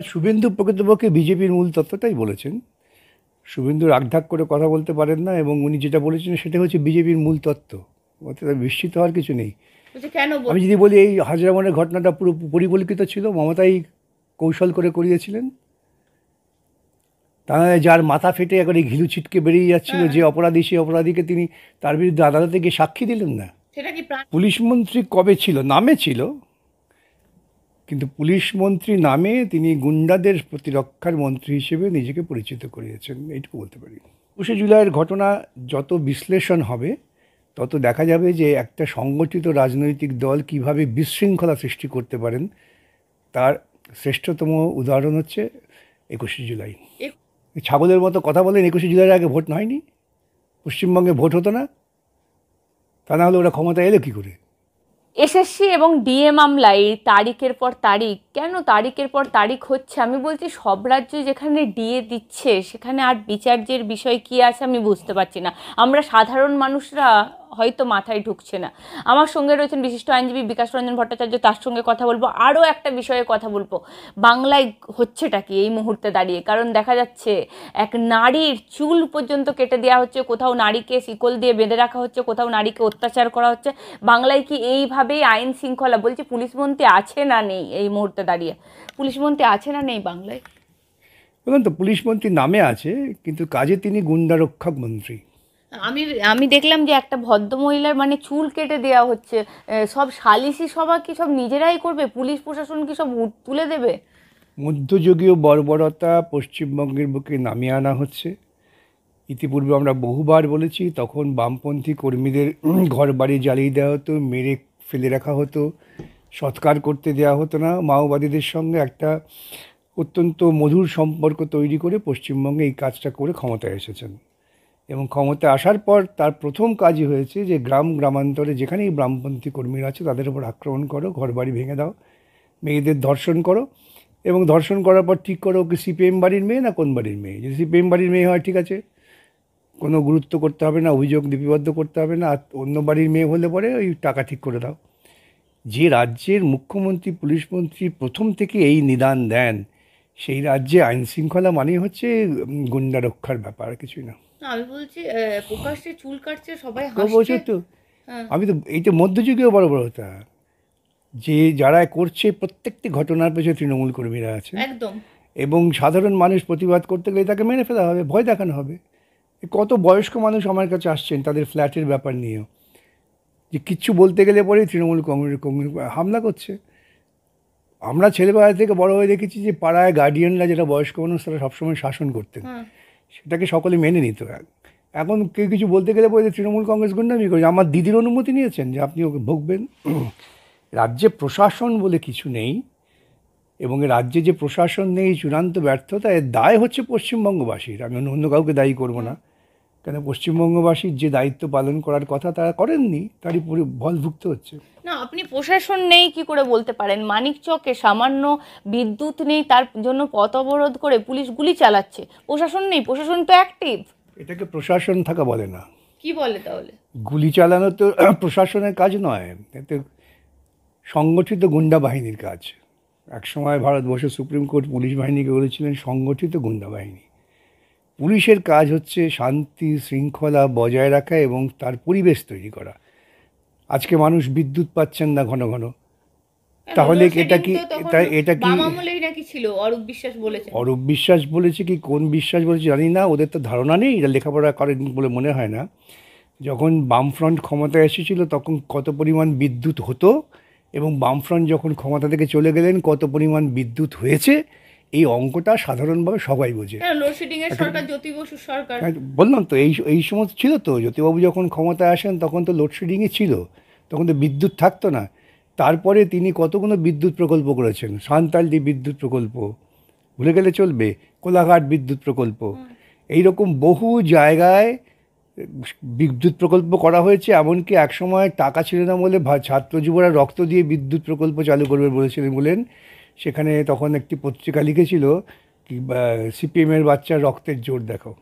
শুভেন্দু প্রকৃতপক্ষে বিজেপির মূল তত্ত্বটাই বলেছেন। শুভেন্দু রাগঢাক করে কথা বলতে পারেন না, এবং উনি যেটা বলেছেন সেটা হচ্ছে বিজেপির মূল তত্ত্ব। অর্থাৎ বিস্মিত হওয়ার কিছু নেই। কেন আমি যদি বলি এই হাজরা মনের ঘটনাটা পুরো পরিকল্পিত ছিল, মমতাই কৌশল করে করিয়েছিলেন। তা নাহলে যার মাথা ফেটে একবারে ঘিলু ছিটকে বেরিয়ে যাচ্ছিল, যে অপরাধী সেই অপরাধীকে তিনি তার বিরুদ্ধে আদালতে গিয়ে সাক্ষী দিলেন না। সেটা কি পুলিশ মন্ত্রী কবে ছিল? নামে ছিল, কিন্তু পুলিশ মন্ত্রী নামে তিনি গুন্ডাদের প্রতিরক্ষার মন্ত্রী হিসেবে নিজেকে পরিচিত করিয়েছেন, এইটুকু বলতে পারি। ২১শে জুলাইয়ের ঘটনা যত বিশ্লেষণ হবে তত দেখা যাবে যে একটা সংগঠিত রাজনৈতিক দল কিভাবে বিশৃঙ্খলা সৃষ্টি করতে পারেন, তার শ্রেষ্ঠতম উদাহরণ হচ্ছে ২১শে জুলাই। ছাগলের মতো কথা বলেন, ২১শে জুলাইয়ের আগে ভোট হয়নি, পশ্চিমবঙ্গে ভোট হতো না, তা না হলে ওরা ক্ষমতা এলো কী করে? এসএসসি এবং ডিএ মামলায় তারিখের পর তারিখ, কেন তারিখের পর তারিখ হচ্ছে? আমি বলছি সব রাজ্য যেখানে ডিএ দিচ্ছে সেখানে আর বিচার্যের বিষয় কি আছে আমি বুঝতে পারছি না। আমরা সাধারণ মানুষরা হয়তো মাথায় ঢুকছে না। আমার সঙ্গে রয়েছেন বিশিষ্ট আইনজীবী বিকাশ রঞ্জন ভট্টাচার্য, তার সঙ্গে কথা বলবো। আরও একটা বিষয়ে কথা বলবো, বাংলায় হচ্ছেটা কি এই মুহূর্তে দাঁড়িয়ে। কারণ দেখা যাচ্ছে এক নারীর চুল পর্যন্ত কেটে দেওয়া হচ্ছে, কোথাও নারীকে শিকল দিয়ে বেঁধে রাখা হচ্ছে, কোথাও নারীকে অত্যাচার করা হচ্ছে। বাংলায় কি এইভাবেই আইন শৃঙ্খলা, বলছি পুলিশ মন্ত্রী আছে না নেই এই মুহূর্তে দাঁড়িয়ে? পুলিশ মন্ত্রী আছে না নেই বাংলায়? বলুন তো, পুলিশ মন্ত্রী নামে আছে, কিন্তু কাজে তিনি গুন্ডারক্ষক মন্ত্রী। আমি আমি দেখলাম যে একটা ভদ্রমহিলার মানে চুল কেটে দেওয়া হচ্ছে। সব সালিশি সভা কি সব নিজেরাই করবে? পুলিশ প্রশাসন কি সব তুলে দেবে? মধ্যযুগীয় বর্বরতা পশ্চিমবঙ্গের বুকে নামিয়ে আনা হচ্ছে। ইতিপূর্বে আমরা বহুবার বলেছি, তখন বামপন্থী কর্মীদের ঘর বাড়ি জ্বালিয়ে দেওয়া হতো, মেরে ফেলে রাখা হতো, সৎকার করতে দেওয়া হতো না। মাওবাদীদের সঙ্গে একটা অত্যন্ত মধুর সম্পর্ক তৈরি করে পশ্চিমবঙ্গে এই কাজটা করে ক্ষমতায় এসেছেন। এবং ক্ষমতায় আসার পর তার প্রথম কাজই হয়েছে যে গ্রামান্তরে যেখানেই বামপন্থী কর্মীরা আছে তাদের উপর আক্রমণ করো, ঘরবাড়ি ভেঙে দাও, মেয়েদের ধর্ষণ করো, এবং ধর্ষণ করার পর ঠিক করো ওকে সিপিএম বাড়ির মেয়ে না কোন বাড়ির মেয়ে। যদি সিপিএম বাড়ির মেয়ে হয় ঠিক আছে, কোনো গুরুত্ব করতে হবে না, অভিযোগ লিপিবদ্ধ করতে হবে না। আর অন্য বাড়ির মেয়ে হলে পরে ওই টাকা ঠিক করে দাও। যে রাজ্যের মুখ্যমন্ত্রী পুলিশ মন্ত্রী প্রথম থেকে এই নিদান দেন, সেই রাজ্যে আইন শৃঙ্খলা মানে হচ্ছে গুন্ডা রক্ষার ব্যাপার, কিছুই না। আমি বলছি প্রকাশ্যে চুল কাটছে, সবাই বলছো হাসছে। তো, হ্যাঁ, আমি তো এই তো মধ্যযুগীয় বর্বরতা, যে যারা করছে প্রত্যেকটি ঘটনার পেছনে তৃণমূল কর্মীরা আছে, একদম। এবং সাধারণ মানুষ প্রতিবাদ করতে গেলে তাকে মেরে ফেলা হবে, ভয় দেখানো হবে। কত বয়স্ক মানুষ আমার কাছে আসছেন তাদের ফ্ল্যাটের ব্যাপার নিয়েও, যে কিচ্ছু বলতে গেলে পরেই তৃণমূল কংগ্রেস হামলা করছে। আমরা ছেলেবেলা থেকে বড় হয়ে দেখেছি যে পাড়ায় গার্ডিয়ানরা, যেটা বয়স্ক মানুষ, তারা সবসময় শাসন করতেন, সেটাকে সকলে মেনে নিত। এখন কেউ কিছু বলতে গেলে পরে তৃণমূল কংগ্রেস গুন্ডামি করে। আমার দিদির অনুমতি নিয়েছেন যে আপনি ওকে ভুগবেন? রাজ্যে প্রশাসন বলে কিছু নেই, এবং রাজ্যে যে প্রশাসন নেই, চূড়ান্ত ব্যর্থতা, এর দায় হচ্ছে পশ্চিমবঙ্গবাসীর। আমি অন্য কাউকে দায়ী করব না, কেন পশ্চিমবঙ্গবাসীর যে দায়িত্ব পালন করার কথা তারা করেননি, তারই ফল ভুগতে হচ্ছে। না, আপনি প্রশাসন নেই কি করে বলতে পারেন? মানিকচকে সামান্য বিদ্যুৎ নেই, তার জন্য পথ অবরোধ করে পুলিশ গুলি চালাচ্ছে। প্রশাসন নেই? প্রশাসন তো অ্যাক্টিভ। এটাকে প্রশাসন থাকা বলে না। কি বলে তাহলে? গুলি চালানো তো প্রশাসনের কাজ নয়, এতে সংগঠিত গুন্ডা বাহিনীর কাজ। একসময় ভারতবর্ষের সুপ্রিম কোর্ট পুলিশ বাহিনীকে বলেছিলেন সংগঠিত গুন্ডা বাহিনী। পুলিশের কাজ হচ্ছে শান্তি শৃঙ্খলা বজায় রাখা এবং তার পরিবেশ তৈরি করা। আজকে মানুষ বিদ্যুৎ পাচ্ছেন না ঘন ঘন, তাহলে এটা কি, এটা কি বাম আমলেই নাকি ছিল, অরূপ বিশ্বাস বলেছেন। অরূপ বিশ্বাস বলেছে কি কোন বিশ্বাস বলেছে জানি না, ওদের তো ধারণা নেই, এটা লেখাপড়া করেন বলে মনে হয় না। যখন বামফ্রন্ট ক্ষমতায় এসেছিল তখন কত পরিমাণ বিদ্যুৎ হতো, এবং বামফ্রন্ট যখন ক্ষমতা থেকে চলে গেলেন কত পরিমাণ বিদ্যুৎ হয়েছে, এই অঙ্কটা সাধারণভাবে সবাই বোঝে। লোডশেডিং এর সরকার, জ্যোতি বসুর সরকার। হ্যাঁ, বললাম তো, এই সময় ছিল তো, জ্যোতিবাবু যখন ক্ষমতায় আসেন তখন তো লোডশেডিংই ছিল, তখন তো বিদ্যুৎ থাকতো না। তারপরে তিনি কতগুলো বিদ্যুৎ প্রকল্প করেছেন, সান্তালদি বিদ্যুৎ প্রকল্প, ভুলে গেলে চলবে, কোলাঘাট বিদ্যুৎ প্রকল্প, এইরকম বহু জায়গায় বিদ্যুৎ প্রকল্প করা হয়েছে। এমনকি একসময় টাকা ছিল না বলে ছাত্র যুবরা রক্ত দিয়ে বিদ্যুৎ প্রকল্প চালু করবে বলেছিলেন বলেন, সেখানে তখন একটি পত্রিকা লিখেছিল কি সিপিএমের বাচ্চার রক্তের জোর দেখো।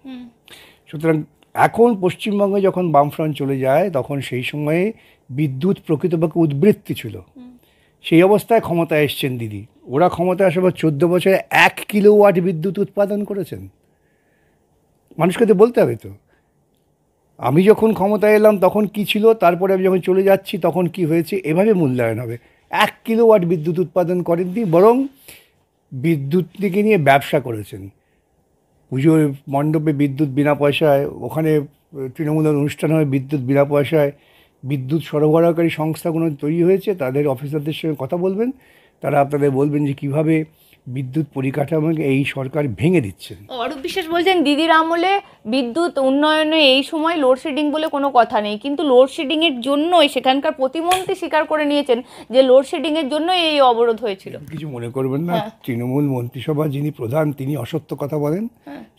সুতরাং এখন পশ্চিমবঙ্গে যখন বামফ্রন্ট চলে যায় তখন সেই সময়ে বিদ্যুৎ প্রকৃতপক্ষে উদ্বৃত্তি ছিল, সেই অবস্থায় ক্ষমতায় এসছেন দিদি। ওরা ক্ষমতায় আসার পর 14 বছরে 1 কিলোওয়াট বিদ্যুৎ উৎপাদন করেছেন। মানুষকে তো বলতে হবে তো, আমি যখন ক্ষমতায় এলাম তখন কি ছিল, তারপরে আমি যখন চলে যাচ্ছি তখন কি হয়েছে, এভাবে মূল্যায়ন হবে। 1 কিলোওয়াট বিদ্যুৎ উৎপাদন করেননি, বরং বিদ্যুৎ থেকে নিয়ে ব্যবসা করেছেন। পুজোর মণ্ডপে বিদ্যুৎ বিনা পয়সায়, ওখানে তৃণমূলের অনুষ্ঠান হয় বিদ্যুৎ বিনা পয়সায়। বিদ্যুৎ সরবরাহকারী সংস্থাগুলো তৈরি হয়েছে, তাদের অফিসারদের সঙ্গে কথা বলবেন, তারা আপনাদের বলবেন যে কীভাবে বিদ্যুৎ পরিকাঠামোকে এই সরকার ভেঙে দিচ্ছেন। অরূপ বিশ্বাস বলছেন দিদির আমলে বিদ্যুৎ উন্নয়নে এই সময় লোডশেডিং বলে কোনো কথা নেই, কিন্তু লোডশেডিংয়ের জন্যই সেখানকার প্রতিমন্ত্রী স্বীকার করে নিয়েছেন যে লোডশেডিংয়ের জন্য এই অবরোধ হয়েছিল। কিছু মনে করবেন না, তৃণমূল মন্ত্রিসভা যিনি প্রধান তিনি অসত্য কথা বলেন,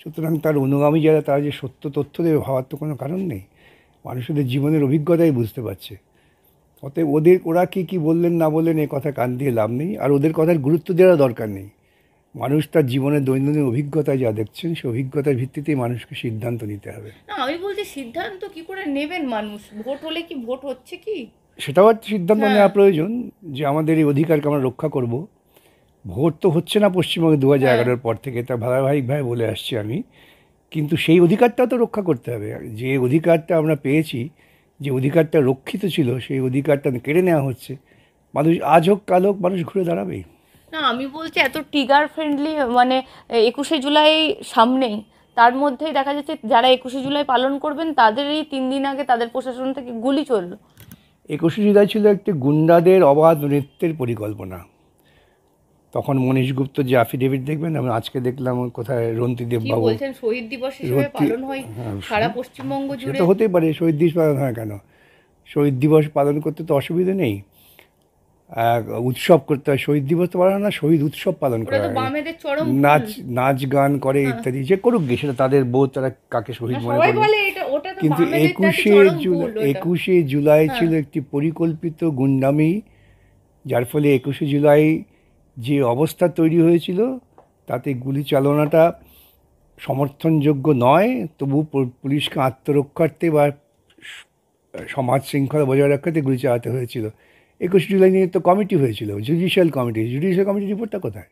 সুতরাং তার অনুগামী যারা তারা যে সত্য তথ্য দেবে ভাবার তো কোনো কারণ নেই। মানুষদের জীবনের অভিজ্ঞতাই বুঝতে পারছে। অতএব ওরা কি বললেন না বললেন এ কথা কান দিয়ে লাভ নেই, আর ওদের কথার গুরুত্ব দেওয়ার দরকার নেই। মানুষ তার জীবনের দৈনন্দিন অভিজ্ঞতায় যা দেখছেন সেই অভিজ্ঞতার ভিত্তিতেই মানুষকে সিদ্ধান্ত নিতে হবে। না, আমি বলছি সিদ্ধান্ত কি করে নেবেন মানুষ? ভোট হলে কি ভোট হচ্ছে কি সেটাও একটা সিদ্ধান্ত নেওয়া প্রয়োজন যে আমাদের এই অধিকারকে আমরা রক্ষা করব। ভোট তো হচ্ছে না পশ্চিমবঙ্গে 2011-এর পর থেকে, তা ধারাবাহিকভাবে বলে আসছি আমি, কিন্তু সেই অধিকারটাও তো রক্ষা করতে হবে। যে অধিকারটা আমরা পেয়েছি, যে অধিকারটা রক্ষিত ছিল, সেই অধিকারটা কেড়ে নেওয়া হচ্ছে। মানুষ আজ হোক কাল হোক মানুষ ঘুরে দাঁড়াবেই। না, আমি বলছি এত ট্রিগার ফ্রেন্ডলি, মানে 21শে জুলাই সামনেই, তার মধ্যেই দেখা যাচ্ছে যারা 21শে জুলাই পালন করবেন তাদেরই 3 দিন আগে তাদের প্রশাসন থেকে গুলি চলল। 21শে জুলাই ছিল একটি গুন্ডাদের অবাধ নৃত্যের পরিকল্পনা। তখন মনীশ গুপ্ত যে আফিডেভিট দেখবেন, আমি আজকে দেখলাম কোথায় রন্তিদেব কি বাবু বলছেন, শহীদ দিবস হিসেবে পালন হয় সারা পশ্চিমবঙ্গ জুড়ে? সেটা হতেই পারে, শহীদ দিবস পালন হয় কেন? শহীদ দিবস পালন করতে তো অসুবিধা নেই, উৎসব করতে হয়। শহীদ দিবস তো পালন না, শহীদ উৎসব পালন করা হয়, নাচ গান করে ইত্যাদি। যে করুক গে, সেটা তাদের বোধ, তারা কাকে শহীদ মনে করে। কিন্তু 21শে জুলাই ছিল একটি পরিকল্পিত গুন্ডামি, যার ফলে 21শে জুলাই যে অবস্থা তৈরি হয়েছিল তাতে গুলি চালনাটা সমর্থনযোগ্য নয়। তবু পুলিশকে আত্মরক্ষার্থে বা সমাজ শৃঙ্খলা বজায় রাখাতে গুলি চালাতে হয়েছিল। 21শে জুলাই নিয়ে তো কমিটি হয়েছিল, জুডিশিয়াল কমিটির রিপোর্টটা কোথায়?